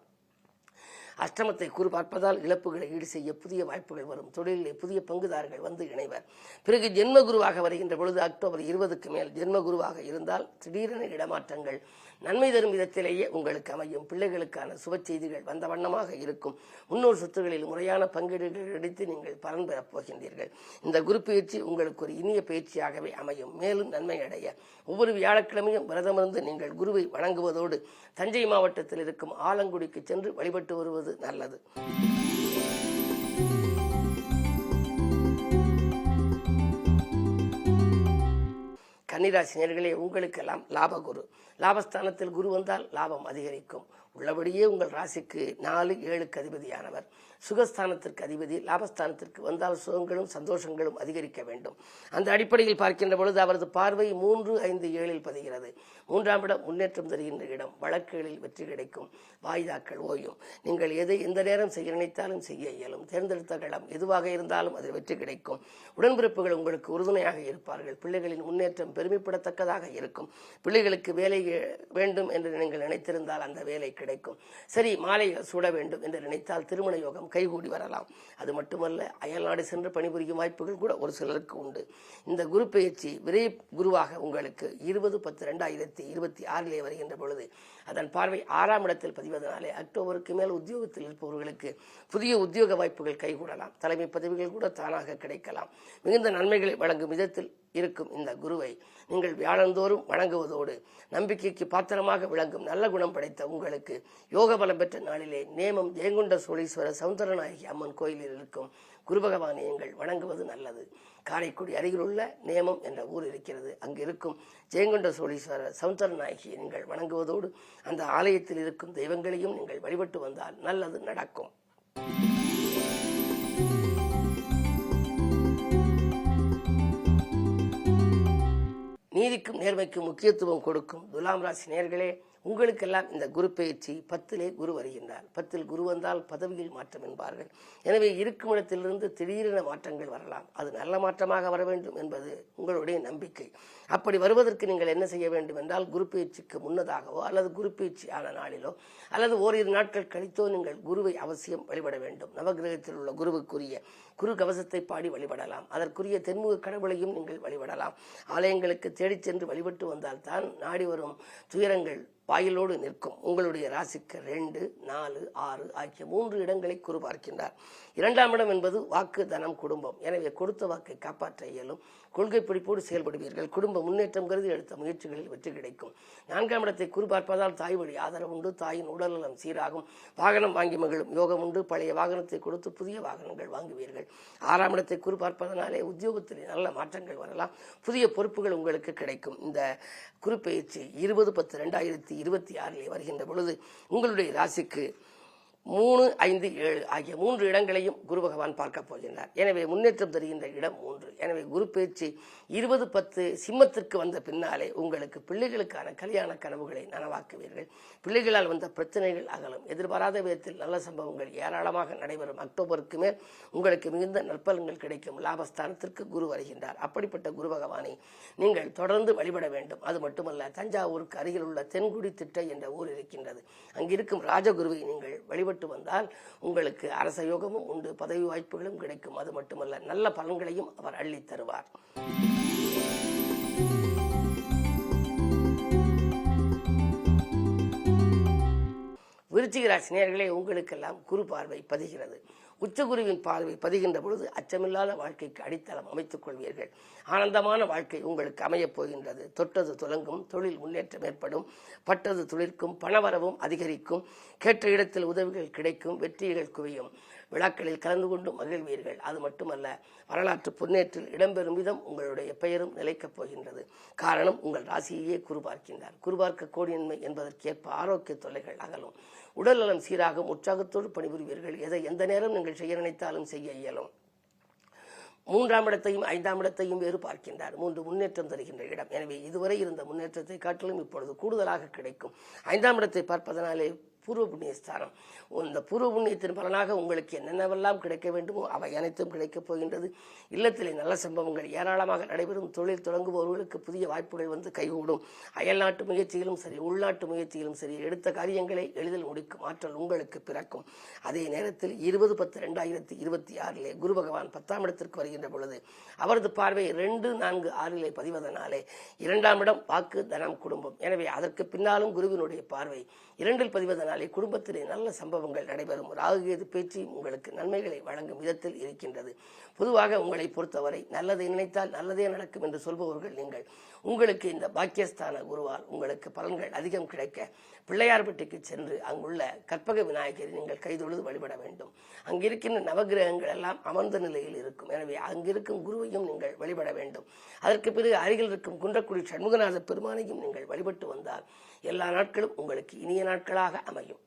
அஷ்டமத்தை குரு பார்ப்பதால் இழப்புகளை ஈடு செய்ய புதிய வாய்ப்புகள் வரும். தொழிலிலே புதிய பங்குதாரர்கள் வந்து இணைவர். பிறகு ஜென்ம குருவாக வருகின்ற பொழுது அக்டோபர் 20க்கு மேல் ஜென்ம குருவாக இருந்தால் திடீரென இடமாற்றங்கள் நன்மை தரும் விதத்திலேயே உங்களுக்கு அமையும். பிள்ளைகளுக்கான சுப செய்திகள் வந்த வண்ணமாக இருக்கும். முன்னோர் சொத்துகளில் முறையான பங்கீடுகள் எடுத்து நீங்கள் பலன் பெறப் போகின்றீர்கள். இந்த குரு பயிற்சி உங்களுக்கு ஒரு இனிய பயிற்சியாகவே அமையும். மேலும் நன்மை அடைய ஒவ்வொரு வியாழக்கிழமையும் விரதமிருந்து நீங்கள் குருவை வணங்குவதோடு தஞ்சை மாவட்டத்தில் இருக்கும் ஆலங்குடிக்கு சென்று வழிபட்டு வருவது நல்லது. கன்னிராசி நேயர்களே, உங்களுக்கெல்லாம் லாபகுரு. லாபஸ்தானத்தில் குரு வந்தால் லாபம் அதிகரிக்கும். உள்ளபடியே உங்கள் ராசிக்கு 4, 7க்கு அதிபதியானவர். சுகஸ்தானத்திற்கு அதிபதி. லாபஸ்தானத்திற்கு வந்தால் சுகங்களும் சந்தோஷங்களும் அதிகரிக்க வேண்டும். அந்த அடிப்படையில் பார்க்கின்ற பொழுது அவரது பார்வை 3, 5, 7இல் பதிகிறது. 3ஆம் இடம் முன்னேற்றம் தருகின்ற இடம். வழக்குகளில் வெற்றி கிடைக்கும். வாய்தாக்கள் ஓயும். நீங்கள் எதை எந்த நேரம் செய்ய நினைத்தாலும் செய்ய இயலும். தேர்ந்தெடுத்த களம் எதுவாக இருந்தாலும் அதில் வெற்றி கிடைக்கும். உடன்பிறப்புகள் உங்களுக்கு உறுதுணையாக இருப்பார்கள். பிள்ளைகளின் முன்னேற்றம் பெருமைப்படத்தக்கதாக இருக்கும். பிள்ளைகளுக்கு வேலை வேண்டும் என்று நீங்கள் நினைத்திருந்தால் அந்த வேலை கிடைக்கும். சரி, மாலை சூட வேண்டும் என்று நினைத்தால் திருமண யோகம் கைகூடி வரலாம். அது மட்டுமல்ல, அயல்நாடு சென்று பணிபுரியும் வாய்ப்புகள் கூட ஒரு சிலருக்கு உண்டு. இந்த குரு பயிற்சி விரை குருவாக உங்களுக்கு 20/10/2020 2026 வருகின்ற பொழுது அதன் பார்வை 6ஆம் இடத்தில் பதிவதனாலே அக்டோபருக்கு மேல் உத்தியோகத்தில் இருப்பவர்களுக்கு புதிய உத்தியோக வாய்ப்புகள் கைகூடலாம். தலைமை பதவிகள் கூட தானாக கிடைக்கலாம். மிகுந்த நன்மைகளை வழங்கும் விதத்தில் இருக்கும் இந்த குருவை நீங்கள் வியாழந்தோறும் வணங்குவதோடு நம்பிக்கைக்கு பாத்திரமாக விளங்கும் நல்ல குணம் படைத்த உங்களுக்கு யோக பலம் பெற்ற நாளிலே நேமம் ஜெயங்கொண்ட சோழீஸ்வரர் சௌந்தரநாயகி அம்மன் கோயிலில் இருக்கும் குரு பகவானை நீங்கள் வணங்குவது நல்லது. காரைக்குடி அருகிலுள்ள நேமம் என்ற ஊர் இருக்கிறது. அங்கு இருக்கும் ஜெயங்கொண்ட சோழீஸ்வரர் சௌந்தரநாயகியை நீங்கள் வணங்குவதோடு அந்த ஆலயத்தில் இருக்கும் தெய்வங்களையும் நீங்கள் வழிபட்டு வந்தால் நல்லது நடக்கும். நீதிக்கும் நேர்மைக்கும் முக்கியத்துவம் கொடுக்கும் துலாம் ராசி நேயர்களே, உங்களுக்கெல்லாம் இந்த குரு பயிற்சி 10லே குரு வருகின்றார். 10ல் குரு வந்தால் பதவியில் மாற்றம் என்பார்கள். எனவே இருக்கும் இடத்திலிருந்து திடீரென மாற்றங்கள் வரலாம். அது நல்ல மாற்றமாக வர வேண்டும் என்பது உங்களுடைய நம்பிக்கை. அப்படி வருவதற்கு நீங்கள் என்ன செய்ய வேண்டும் என்றால், குரு பயிற்சிக்கு முன்னதாகவோ அல்லது குரு பயிற்சி ஆன நாளிலோ அல்லது ஓரிரு நாட்கள் கழித்தோ நீங்கள் குருவை அவசியம் வழிபட வேண்டும். நவகிரகத்தில் உள்ள குருவுக்குரிய குரு கவசத்தை பாடி வழிபடலாம். அதற்குரிய தென்முக கடவுளையும் நீங்கள் வழிபடலாம். ஆலயங்களுக்கு தேடிச் சென்று வழிபட்டு வந்தால் தான் நாடி வரும் துயரங்கள் வாயிலோடு நிற்கும். உங்களுடைய ராசிக்கு 2, 4, 6 ஆகிய 3 இடங்களை குரு பார்க்கின்றார். 2ஆம் இடம் என்பது வாக்கு, தனம், குடும்பம். எனவே கொடுத்த வாக்கை காப்பாற்ற இயலும். கொள்கை பிடிப்போடு செயல்படுவீர்கள். குடும்ப முன்னேற்றம் கருதி எடுத்த முயற்சிகளில் வெற்றி கிடைக்கும். 4ஆம் இடத்தை குரு பார்ப்பதால் தாய் வழி ஆதரவு உண்டு. தாயின் உடல்நலம் சீராகும். வாகனம் வாங்கி மகிழும் யோகம் உண்டு. பழைய வாகனத்தை கொடுத்து புதிய வாகனங்கள் வாங்குவீர்கள். 6ஆம் இடத்தை குரு பார்ப்பதனாலே உத்தியோகத்தில் நல்ல மாற்றங்கள் வரலாம். புதிய பொறுப்புகள் உங்களுக்கு கிடைக்கும். இந்த குரு பயிற்சி 20/10/2026 வருகின்ற பொழுது உங்களுடைய ராசிக்கு 3, 5, 7 ஆகிய 3 இடங்களையும் குரு பகவான் பார்க்க போகின்றார். எனவே முன்னேற்றம் தருகின்ற இடம் 3. எனவே குரு பயிற்சி 20/10 சிம்மத்திற்கு வந்த பின்னாலே உங்களுக்கு பிள்ளைகளுக்கான கல்யாண கனவுகளை நனவாக்குவீர்கள். பிள்ளைகளால் வந்த பிரச்சனைகள் அகலும். எதிர்பாராத விதத்தில் நல்ல சம்பவங்கள் ஏராளமாக நடைபெறும். அக்டோபருக்கு மேல் உங்களுக்கு மிகுந்த நற்பலன்கள் கிடைக்கும். லாபஸ்தானத்திற்கு குரு வருகின்றார். அப்படிப்பட்ட குரு பகவானை நீங்கள் தொடர்ந்து வழிபட வேண்டும். அது மட்டுமல்ல, தஞ்சாவூருக்கு அருகில் உள்ள தென்குடி திட்டை என்ற ஊர் இருக்கின்றது. அங்கிருக்கும் ராஜகுருவை நீங்கள் வழிபட்டு வந்தால் உங்களுக்கு அரச யோகமும் உண்டு. பதவி வாய்ப்புகளும் கிடைக்கும். அது மட்டுமல்ல, நல்ல பலன்களையும் அவர் அள்ளித் தருவார். விருச்சிக ராசி நேயர்களே, உங்களுக்கெல்லாம் குரு பார்வை பதிகிறது. உச்சகுருவின் பார்வை பதிகின்ற பொழுது அச்சமில்லாத வாழ்க்கைக்கு அடித்தளம் அமைத்துக் கொள்வீர்கள். ஆனந்தமான வாழ்க்கை உங்களுக்கு அமையப் போகின்றது. தொட்டது துலங்கும். தொழில் முன்னேற்றம் ஏற்படும். பட்டது துளிர்க்கும். பணவரவும் அதிகரிக்கும். கேட்ட இடத்தில் உதவிகள் கிடைக்கும். வெற்றிகள் குவியும். விழாக்களில் கலந்து கொண்டு மகிழ்வீர்கள். அது மட்டுமல்ல, வரலாற்று பொன்னேற்றில் இடம்பெறும் விதம் உங்களுடைய பெயரும் நிலைக்கப் போகின்றது. காரணம், உங்கள் ராசியையே குரு பார்க்கின்றார். குரு பார்க்க கோடியின்மை என்பதற்கேற்ப ஆரோக்கிய தொல்லைகள் அகலும். உடல் நலம் சீராகும். உற்சாகத்தோடு பணிபுரிவீர்கள். எதை எந்த நேரம் நீங்கள் செய்ய நினைத்தாலும் செய்ய இயலும். 3ஆம் இடத்தையும் 5ஆம் இடத்தையும் வேறு பார்க்கின்றார். 3 முன்னேற்றம் தருகின்ற இடம். எனவே இதுவரை இருந்த முன்னேற்றத்தை காட்டிலும் இப்பொழுது கூடுதலாக கிடைக்கும். 5ஆம் இடத்தை பார்ப்பதனாலே பூர்வ புண்ணியஸ்தானம். இந்த பூர்வ புண்ணியத்தின் பலனாக உங்களுக்கு என்னென்னவெல்லாம் கிடைக்க வேண்டுமோ அவை அனைத்தும் கிடைக்கப் போகின்றது. இல்லத்திலே நல்ல சம்பவங்கள் ஏராளமாக நடைபெறும். தொழில் தொடங்குபவர்களுக்கு புதிய வாய்ப்புகள் வந்து கைகூடும். அயல்நாட்டு முயற்சியிலும் சரி, உள்நாட்டு முயற்சியிலும் சரி, எடுத்த காரியங்களை எளிதில் முடிக்கும் ஆற்றல் உங்களுக்கு பிறக்கும். அதே நேரத்தில் 20/10/2026 குரு பகவான் 10ஆம் இடத்திற்கு வருகின்ற பொழுது அவரது பார்வை 2, 4, 6 பதிவதனாலே 2ஆம் இடம் வாக்கு, தனம், குடும்பம். எனவே அதற்கு பின்னாலும் குருவினுடைய பார்வை 2இல் பதிவதனாலே குடும்பத்திலே நல்ல சம்பவங்கள் நடைபெறும். ராகுகேது பேச்சு உங்களுக்கு நன்மைகளை வழங்கும் விதத்தில் இருக்கின்றது. பொதுவாக உங்களை பொறுத்தவரை நல்லதை நினைத்தால் நல்லதே நடக்கும் என்று சொல்பவர்கள் நீங்கள். உங்களுக்கு இந்த பாக்கியஸ்தான குருவால் உங்களுக்கு பலன்கள் அதிகம் கிடைக்க பிள்ளையார்பட்டிக்கு சென்று அங்குள்ள கற்பக விநாயகரை நீங்கள் கைதொழுது வழிபட வேண்டும். அங்கிருக்கின்ற நவகிரகங்கள் எல்லாம் அமர்ந்த நிலையில் இருக்கும். எனவே அங்கிருக்கும் குருவையும் நீங்கள் வழிபட வேண்டும். அதற்கு பிறகு அருகில் இருக்கும் குன்றக்குடி சண்முகநாத பெருமானையும் நீங்கள் வழிபட்டு வந்தால் எல்லா நாட்களும் உங்களுக்கு இனிய நாட்களாக அமையும்.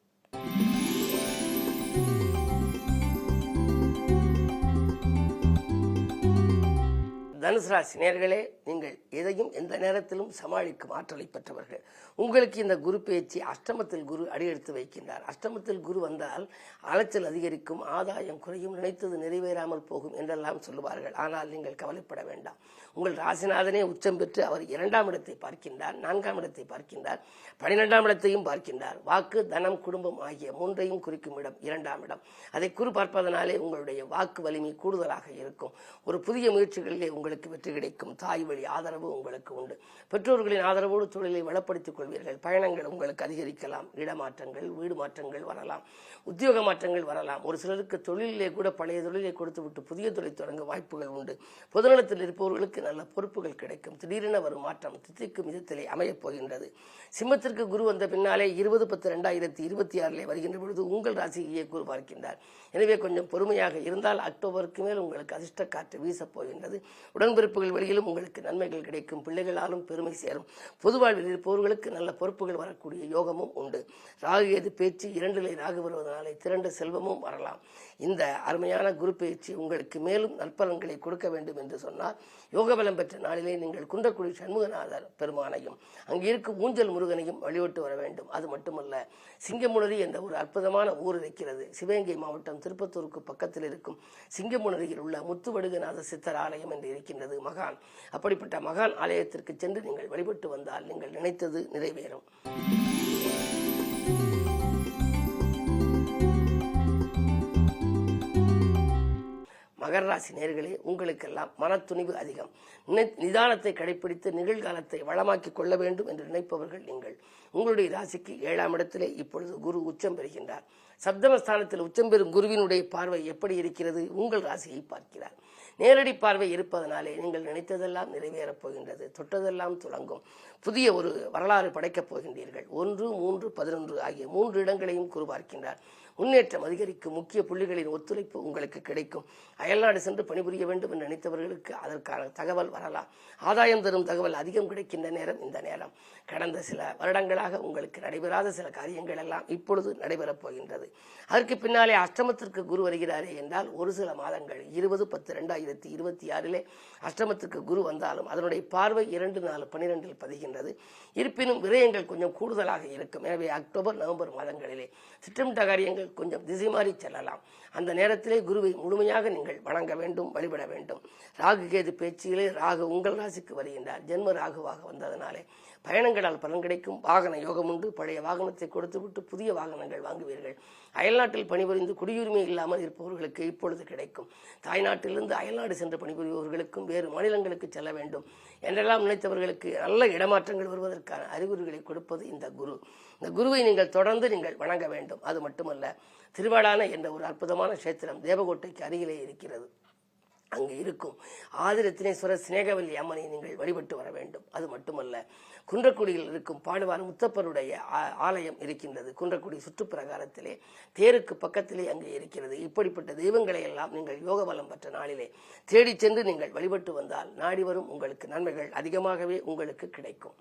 தனுசு ராசி நேயர்களே, நீங்கள் எதையும் எந்த நேரத்திலும் சமாளிக்கும் ஆற்றலை பெற்றவர்கள். உங்களுக்கு இந்த குரு பேச்சு அஷ்டமத்தில் குரு அடியெடுத்து வைக்கின்றார். அஷ்டமத்தில் குரு வந்தால் அலைச்சல் அதிகரிக்கும், ஆதாயம் குறையும், நினைத்தது நிறைவேறாமல் போகும் என்றெல்லாம் சொல்லுவார்கள். ஆனால் நீங்கள் கவலைப்பட வேண்டாம். உங்கள் ராசிநாதனே உச்சம் பெற்று அவர் 2ஆம் இடத்தை பார்க்கின்றார், 4ஆம் இடத்தை பார்க்கின்றார், 12ஆம் இடத்தையும் பார்க்கின்றார். வாக்கு, தனம், குடும்பம் ஆகிய 3ஐயும் குறிக்கும் இடம் 2ஆம் இடம். அதை குரு பார்ப்பதனாலே உங்களுடைய வாக்கு வலிமை கூடுதலாக இருக்கும். ஒரு புதிய முயற்சிகளிலே உங்களுக்கு உங்களுக்கு வெற்றி கிடைக்கும். தாய் வழி ஆதரவு உங்களுக்கு உண்டு. பெற்றோர்களின் ஆதரவோடு தொழிலை வளப்படுத்திக் கொள்வீர்கள். பயணங்கள் உங்களுக்கு அதிகரிக்கலாம். இடமாற்றங்கள், வீடு மாற்றங்கள் வரலாம். உத்தியோக மாற்றங்கள் வரலாம். ஒரு சிலருக்கு தொழிலே கூட பழைய தொழிலை கொடுத்துவிட்டு புதிய தொழில் தொடங்க வாய்ப்புகள் உண்டு. பொதுநலத்தில் இருப்பவர்களுக்கு நல்ல பொறுப்புகள் கிடைக்கும். திடீரென வரும் மாற்றம் தித்திக்கும் விதத்திலே அமையப் போகின்றது. சிம்மத்திற்கு குரு வந்த பின்னாலே 20/10/2026 வருகின்ற பொழுது உங்கள் ராசியை குரு பார்க்கின்றார். எனவே கொஞ்சம் பொறுமையாக இருந்தால் அக்டோபருக்கு மேல் உங்களுக்கு அதிர்ஷ்ட காற்று வீசப் போகின்றது. உடன்பிறப்புகள் வழியிலும் உங்களுக்கு நன்மைகள் கிடைக்கும். பிள்ளைகளாலும் பெருமை சேரும். பொது வாழ்வில் இருப்பவர்களுக்கு நல்ல பொறுப்புகள் வரக்கூடிய யோகமும் உண்டு. ராகு கேது பேச்சு 2லே ராகு வருவதனாலே திரண்ட செல்வமும் வரலாம். இந்த அருமையான குரு பயிற்சி உங்களுக்கு மேலும் நற்பலன்களை கொடுக்க வேண்டும் என்று சொன்னால் யோகபலம் பெற்ற நாளிலே நீங்கள் குன்றக்குடி சண்முகநாதர் பெருமானையும் அங்கே இருக்கும் ஊஞ்சல் முருகனையும் வழிபட்டு வர வேண்டும். அது மட்டுமல்ல, சிங்கமுனரி என்ற ஒரு அற்புதமான ஊர் இருக்கிறது. சிவகங்கை மாவட்டம் திருப்பத்தூருக்கு பக்கத்தில் இருக்கும் சிங்கமுனரியில் உள்ள முத்துவடுகநாத சித்தர் ஆலயம் என்று இருக்கின்றது. மகான் அப்படிப்பட்ட மகான் ஆலயத்திற்கு சென்று நீங்கள் வழிபட்டு வந்தால் நீங்கள் நினைத்தது நிறைவேறும். மகர ராசி நேயர்களே, உங்களுக்கெல்லாம் மனத்துணிவு அதிகம். நிதானத்தை கடைபிடித்து நிகழ்காலத்தை வளமாக்கி கொள்ள வேண்டும் என்று நினைப்பவர்கள் நீங்கள். உங்களுடைய ராசிக்கு 7ஆம் இடத்திலே இப்பொழுது குரு உச்சம் பெறுகின்றார். சப்தமஸ்தானத்தில் உச்சம் பெறும் குருவினுடைய பார்வை எப்படி இருக்கிறது? உங்கள் ராசியை பார்க்கிறார். நேரடி பார்வை இருப்பதனாலே நீங்கள் நினைத்ததெல்லாம் நிறைவேறப் போகின்றது. தொட்டதெல்லாம் துலங்கும். புதிய ஒரு வரலாறு படைக்கப் போகின்றீர்கள். 1, 3, 11 ஆகிய 3 இடங்களையும் குரு பார்க்கின்றார். முன்னேற்றம் அதிகரிக்கும். முக்கிய புள்ளிகளின் ஒத்துழைப்பு உங்களுக்கு கிடைக்கும். அயல்நாடு சென்று பணிபுரிய வேண்டும் என்று நினைத்தவர்களுக்கு அதற்கான தகவல் வரலாம். ஆதாயம் தரும் தகவல் அதிகம் கிடைக்கின்ற நேரம் இந்த நேரம். கடந்த சில வருடங்களாக உங்களுக்கு நடைபெறாத சில காரியங்கள் எல்லாம் இப்பொழுது நடைபெறப் போகின்றது. அதற்கு பின்னாலே அஷ்டமத்திற்கு குரு வருகிறாரே என்றால் ஒரு சில மாதங்கள் 20/10/2026 அஷ்டமத்திற்கு குரு வந்தாலும் அதனுடைய பார்வை 2, 4, 12 பதிகின்றது. இருப்பினும் விரயங்கள் கொஞ்சம் கூடுதலாக இருக்கும். எனவே அக்டோபர், நவம்பர் மாதங்களிலே திட்டமிட்ட காரியங்கள் கொஞ்சம் திசை மாறி செல்லலாம். அந்த நேரத்திலே குருவை முழுமையாக நீங்கள் வணங்க வேண்டும், வழிபட வேண்டும். ராகு கேது பேச்சிலே ராகு உங்கள் ராசிக்கு வருகின்றார். ஜென்ம ராகுவாக வந்ததனாலே பயணங்களால் பலன் கிடைக்கும். வாகன யோகம் உண்டு. பழைய வாகனத்தை கொடுத்துவிட்டு புதிய வாகனங்கள் வாங்குவீர்கள். அயல்நாட்டில் பணிபுரிந்து குடியுரிமை இல்லாமல் இருப்பவர்களுக்கு இப்பொழுது கிடைக்கும். தாய்நாட்டிலிருந்து அயல்நாடு சென்று பணிபுரிபவர்களுக்கும் வேறு மாநிலங்களுக்கு செல்ல வேண்டும் என்றெல்லாம் நினைத்தவர்களுக்கு நல்ல இடமாற்றங்கள் வருவதற்கான அறிகுறிகளை கொடுப்பது இந்த குரு. இந்த குருவை நீங்கள் தொடர்ந்து நீங்கள் வணங்க வேண்டும். அது மட்டுமல்ல, திருவாடான என்ற ஒரு அற்புதமான கஷேத்திரம் தேவகோட்டைக்கு அருகிலே இருக்கிறது. அங்கு இருக்கும் ஆதிரத்தினேஸ்வரர் சினேகவல்லி அம்மனை நீங்கள் வழிபட்டு வர வேண்டும். அது மட்டுமல்ல, குன்றக்குடியில் இருக்கும் பாடுவார் முத்தப்பருடைய ஆலயம் இருக்கின்றது. குன்றக்குடி சுற்றுப்பிரகாரத்திலே தேருக்கு பக்கத்திலே அங்கே இருக்கிறது. இப்படிப்பட்ட தெய்வங்களை எல்லாம் நீங்கள் யோக பலம் பெற்ற நாளிலே தேடி சென்று நீங்கள் வழிபட்டு வந்தால் நாடி வரும் உங்களுக்கு நன்மைகள் அதிகமாகவே உங்களுக்கு கிடைக்கும்.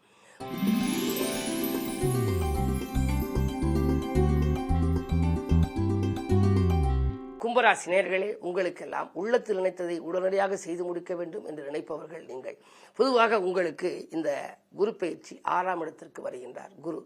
கும்பராசி நேயர்களே, உங்களுக்கெல்லாம் உள்ளத்தில் நினைத்ததை உடனடியாக செய்து முடிக்க வேண்டும் என்று நினைப்பவர்கள் நீங்கள். பொதுவாக உங்களுக்கு இந்த குரு பயிற்சி 6ஆம் இடத்திற்கு வருகின்றார். குரு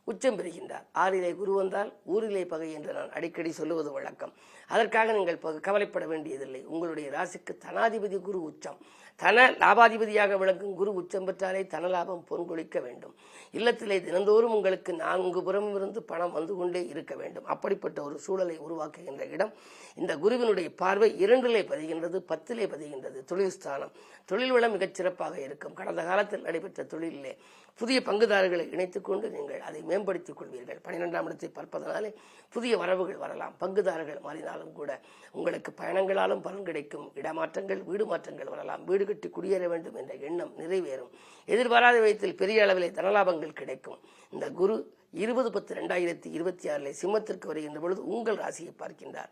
உச்சம் பெறுகின்றார். 6லே குரு வந்தால் ஊரிலே பகை என்று நான் அடிக்கடி சொல்லுவது வழக்கம். அதற்காக நீங்கள் கவலைப்பட வேண்டியதில்லை. உங்களுடைய ராசிக்கு தனாதிபதி குரு உச்சம். தன லாபாதிபதியாக விளங்கும் குரு உச்சம் பெற்றாலே தன லாபம் பொன்கொழிக்க வேண்டும். இல்லத்திலே தினந்தோறும் உங்களுக்கு 4 புறமிருந்து பணம் வந்து கொண்டே இருக்க வேண்டும். அப்படிப்பட்ட ஒரு சூழலை உருவாக்குகின்ற இடம் இந்த குருவினுடைய பார்வை 2லே பதிகின்றது, 10லே பதிகின்றது. தொழில் ஸ்தானம், தொழில் வளம் மிகச் சிறப்பாக இருக்கும். கடந்த காலத்தில் நடைபெற்ற தொழிலே புதிய பங்குதாரர்களை இணைத்துக் கொண்டு நீங்கள் அதை மேம்படுத்திக் கொள்வீர்கள். 12ஆம் இடத்தை பார்ப்பதனாலே புதிய வரவுகள் வரலாம். பங்குதாரர்கள் மாறினாலும் கூட உங்களுக்கு பயணங்களாலும் பலன் கிடைக்கும். இடமாற்றங்கள், வீடு மாற்றங்கள் வரலாம். வீடு கட்டி குடியேற வேண்டும் என்ற எண்ணம் நிறைவேறும். எதிர்பாராத விதத்தில் பெரிய அளவிலே தனலாபங்கள் கிடைக்கும். இந்த குரு 20/10/2026 சிம்மத்திற்கு வருகின்ற பொழுது உங்கள் ராசியை பார்க்கின்றார்.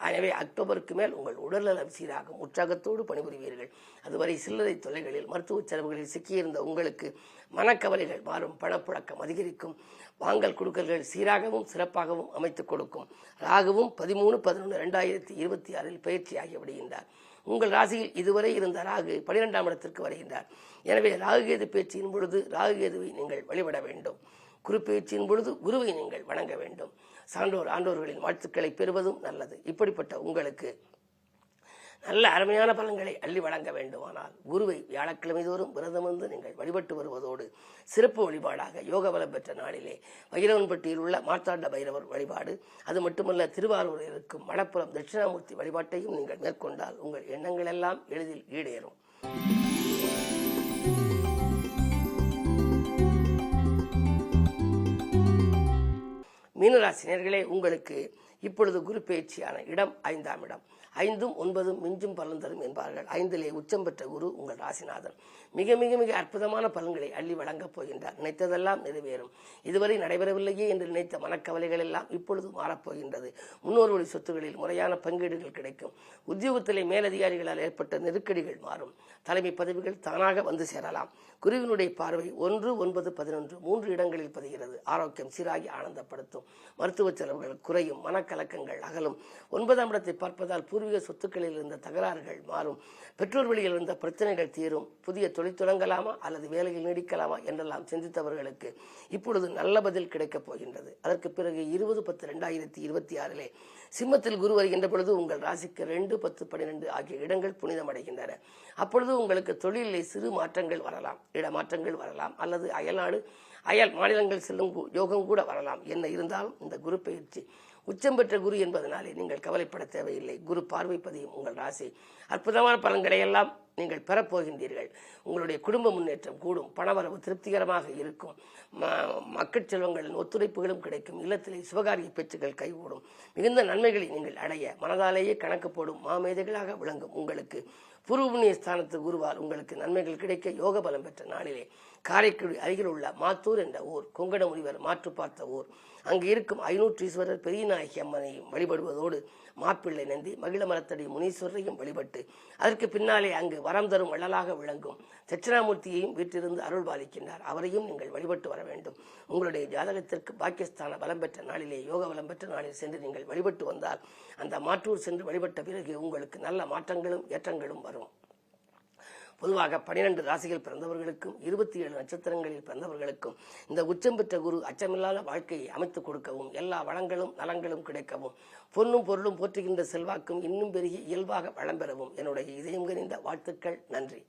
எனவே அக்டோபருக்கு மேல் உங்கள் உடல்நலம் சீராகும். உற்சாகத்தோடு பணிபுரிவீர்கள். அதுவரை சில்லறை தொல்லைகளில் மருத்துவ செலவுகளில் சிக்கியிருந்த உங்களுக்கு மனக்கவலைகள் மாறும். பணப்புழக்கம் அதிகரிக்கும். வாங்கல் கொடுக்கல்கள் சீராகவும் சிறப்பாகவும் அமைத்துக் கொடுக்கும். ராகுவும் 13/11/2026 பயிற்சியாகி விடுகின்றார். உங்கள் ராசியில் இதுவரை இருந்த ராகு 12ஆம் இடத்திற்கு வருகின்றார். எனவே ராகுகேது பேச்சியின் பொழுது ராகுகேதுவை நீங்கள் வழிபட வேண்டும். குரு பேச்சின் பொழுது குருவை நீங்கள் வணங்க வேண்டும். சான்றோர் ஆண்டோர்களின் வாழ்த்துக்களை பெறுவதும் நல்லது. இப்படிப்பட்ட உங்களுக்கு நல்ல அருமையான பலன்களை அள்ளி வழங்க வேண்டுமானால் குருவை வியாழக்கிழமை தோறும் விரதமிருந்து நீங்கள் வழிபட்டு வருவதோடு சிறப்பு வழிபாடாக யோக பலம் பெற்ற நாளிலே வைரவன்பட்டியில் உள்ள மார்த்தாண்ட பைரவர் வழிபாடு, அது மட்டுமல்ல திருவாரூரில் இருக்கும் மலப்புரம் தட்சிணாமூர்த்தி வழிபாட்டையும் நீங்கள் மேற்கொண்டால் உங்கள் எண்ணங்கள் எல்லாம் எளிதில் ஈடேறும். மீனராசினியர்களே, உங்களுக்கு இப்பொழுது குரு பயிற்சியான இடம் 5ஆம் இடம். 5ம் 9ம் மிஞ்சும் பலன் தரும் என்பார்கள். 5லே உச்சம் பெற்ற குரு உங்கள் ராசிநாதன் மிக மிக மிக அற்புதமான பலன்களை அள்ளி வழங்கப் போகின்றார். நினைத்ததெல்லாம் நிறைவேறும். இதுவரை நடைபெறவில்லையே என்று நினைத்த மனக்கவலைகள் எல்லாம் இப்பொழுது மாறப்போகின்றது. முன்னோர் வழி சொத்துகளில் முறையான பங்கீடுகள் கிடைக்கும். உத்தியோகத்திலே மேலதிகாரிகளால் ஏற்பட்ட நெருக்கடிகள் மாறும். தலைமை பதவிகள் தானாக வந்து சேரலாம். குருவினுடைய பார்வை 1, 9, 11 3 இடங்களில் பதிகிறது. ஆரோக்கியம் சீராகி ஆனந்தப்படுத்தும். மருத்துவ செலவுகள் குறையும். மனக்கலக்கங்கள் அகலும். 9ஆம் இடத்தை பார்ப்பதால் பூர்வீக சொத்துக்களில் இருந்த தகராறுகள் மாறும். பெற்றோர் வழியில் இருந்த பிரச்சனைகள் தீரும். புதிய தொழில் தொடங்கலாமா அல்லது வேலையில் நீடிக்கலாமா என்றெல்லாம் சிந்தித்தவர்களுக்கு இப்பொழுது நல்ல பதில் கிடைக்கப் போகின்றது. அதற்கு பிறகு 20/10/2026 சிம்மத்தில் குரு வருகின்ற பொழுது உங்கள் ராசிக்கு 2, 10, 12 ஆகிய இடங்கள் புனிதமடைகின்றன. அப்பொழுது உங்களுக்கு தொழிலிலே சிறு மாற்றங்கள் வரலாம். இடமாற்றங்கள் வரலாம். அல்லது அயல்நாடு அயல் மாநிலங்கள் செல்லும் யோகம் கூட வரலாம். என்ன இருந்தாலும் இந்த குரு பயிற்சி உச்சம் பெற்ற குரு என்பதனாலே நீங்கள் கவலைப்பட தேவையில்லை. குரு பார்வைப்பதியும் உங்கள் ராசி அற்புதமான பலன்களை எல்லாம் நீங்கள் பெறப்போகின்றீர்கள். உங்களுடைய குடும்ப முன்னேற்றம் கூடும். பணவரவு திருப்திகரமாக இருக்கும். மக்கள் செல்வங்களின் ஒத்துழைப்புகளும் கிடைக்கும். இல்லத்திலே சுபகாரிய பேச்சுகள் கைகூடும். மிகுந்த நன்மைகளை நீங்கள் அடைய மனதாலேயே கணக்கு போடும் மாமேதைகளாக விளங்கும் உங்களுக்கு பூர்வ புண்ணிய ஸ்தானத்து குருவால் உங்களுக்கு நன்மைகள் கிடைக்க யோக பலம் பெற்ற நாளிலே காரைக்குடி அருகில் உள்ள மாத்தூர் என்ற ஊர் கொங்கண முனிவர் மாற்று பார்த்த ஊர் அங்கு இருக்கும் 500 ஈஸ்வரர் பெரியநாயகி அம்மனையும் வழிபடுவதோடு மாப்பிள்ளை நந்தி மகிழ மரத்தடி முனீஸ்வரரையும் வழிபட்டு அதற்கு பின்னாலே அங்கு வரம் தரும் வள்ளலாக விளங்கும் தட்சிணாமூர்த்தியையும் வீட்டிலிருந்து அருள் பாலிக்கின்றார். அவரையும் நீங்கள் வழிபட்டு வர வேண்டும். உங்களுடைய ஜாதகத்திற்கு பாக்கியஸ்தான பலம் பெற்ற நாளிலே யோக பலம் பெற்ற நாளில் சென்று நீங்கள் வழிபட்டு வந்தால் அந்த மாற்றூர் சென்று வழிபட்ட பிறகு உங்களுக்கு நல்ல மாற்றங்களும் ஏற்றங்களும் வரும். பொதுவாக 12 ராசிகள் பிறந்தவர்களுக்கும் 27 நட்சத்திரங்களில் பிறந்தவர்களுக்கும் இந்த உச்சம் பெற்ற குரு அச்சமில்லாத வாழ்க்கையை அமைத்துக் கொடுக்கவும் எல்லா வளங்களும் நலங்களும் கிடைக்கவும் பொன்னும் பொருளும் போற்றுகின்ற செல்வாக்கும் இன்னும் பெருகி இயல்பாக வளம் பெறவும் என்னுடைய இதயம் கனிந்த வாழ்த்துக்கள். நன்றி.